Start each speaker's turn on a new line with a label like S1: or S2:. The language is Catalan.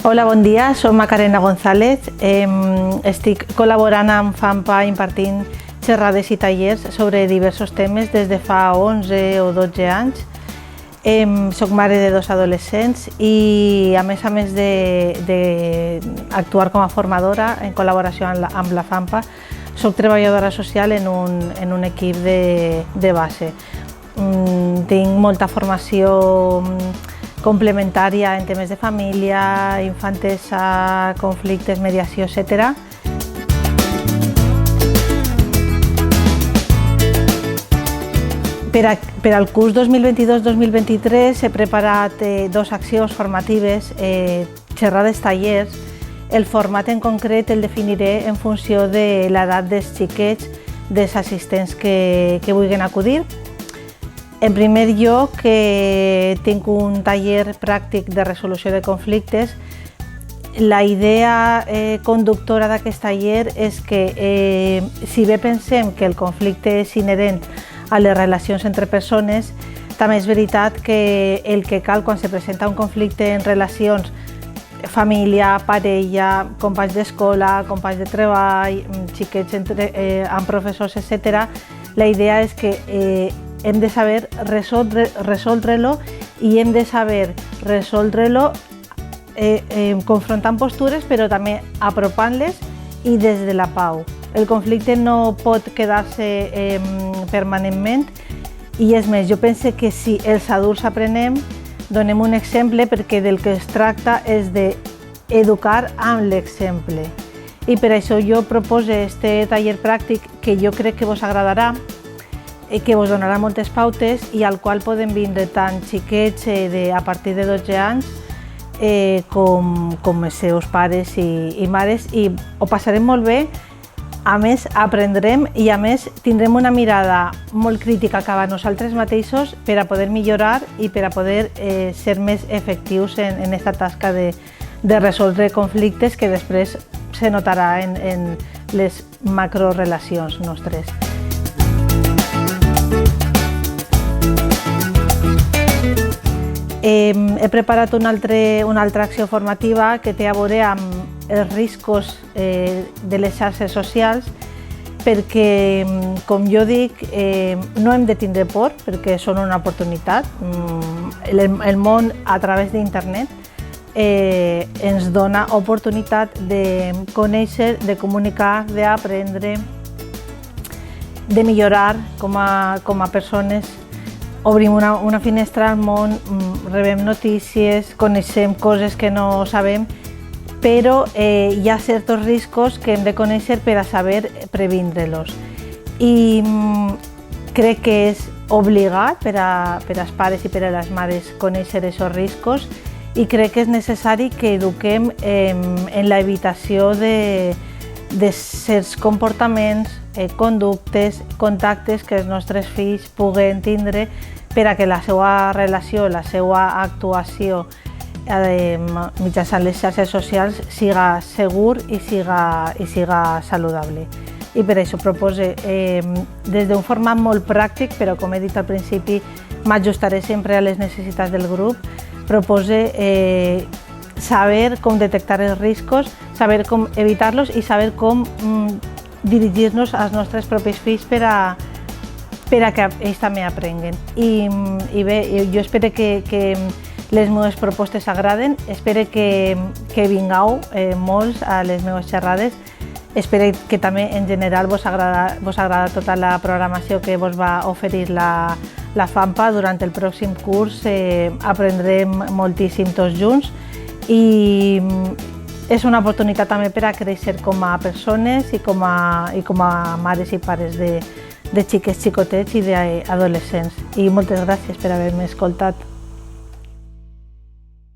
S1: Hola, bon dia, soc Macarena González. Estic col·laborant amb FAMPA impartint xerrades i tallers sobre diversos temes des de fa 11 o 12 anys. Soc mare de 2 adolescents i a més d'actuar com a formadora en col·laboració amb la FAMPA, soc treballadora social en un equip de base. Tinc molta formació complementària en temes de família, infantesa, conflictes, mediació, etc. Per al curs 2022-2023 he preparat 2 accions formatives, xerrades, tallers. El format en concret el definiré en funció de l'edat dels xiquets, dels assistents que vulguin acudir. En primer lloc, tinc un taller pràctic de resolució de conflictes. La idea conductora d'aquest taller és que, si bé pensem que el conflicte és inherent a les relacions entre persones, també és veritat que el que cal quan se presenta un conflicte en relacions família, parella, companys d'escola, companys de treball, xiquets amb professors, etc., la idea és que hem de saber resoldre-lo i hem de saber resoldre-lo confrontant postures, però també apropant-les i des de la pau. El conflicte no pot quedar-se permanentment i és més, jo penso que si els adults aprenem, donem un exemple perquè del que es tracta és d'educar amb l'exemple. I per això jo proposo este taller pràctic que jo crec que vos agradarà, que vos donarà moltes pautes i al qual poden vindre tant xiquets a partir de 12 anys com els seus pares i mares i ho passarem molt bé. A més, aprendrem i a més tindrem una mirada molt crítica cap a nosaltres mateixos per a poder millorar i per a poder ser més efectius en aquesta tasca de resoldre conflictes que després se notarà en les macrorelacions nostres. He preparat una altra acció formativa que té a veure amb els riscos de les xarxes socials perquè, com jo dic, no hem de tindre por perquè són una oportunitat. El món a través d'internet ens dona oportunitat de conèixer, de comunicar, d'aprendre, de millorar com a persones. Obrim una finestra al món, rebem notícies, coneixem coses que no sabem, però hi ha certs riscos que hem de conèixer per a saber previndre-los. I crec que és obligat per als pares i per a les mares conèixer aquests riscos i crec que és necessari que eduquem en l'evitació de certs comportaments, conductes, contactes que els nostres fills puguen tindre per a que la seva relació, la seva actuació mitjançant les xarxes socials siga segur i siga saludable. I per això proposo, des d'un format molt pràctic, però com he dit al principi, m'ajustaré sempre a les necessitats del grup, proposo saber com detectar els riscos, saber com evitar-los i saber com dirigir-nos als nostres propis fills per a que ells també aprenguen. I bé, jo espero que les meves propostes agraden, espero que vingueu molts a les meves xerrades, espero que també en general vos agrada tota la programació que vos va oferir la FAMPA. Durant el pròxim curs aprendrem moltíssim tots junts i és una oportunitat també per a créixer com a persones i com a mares i pares de xiques, xicotets i d'adolescents. I moltes gràcies per haver-me escoltat.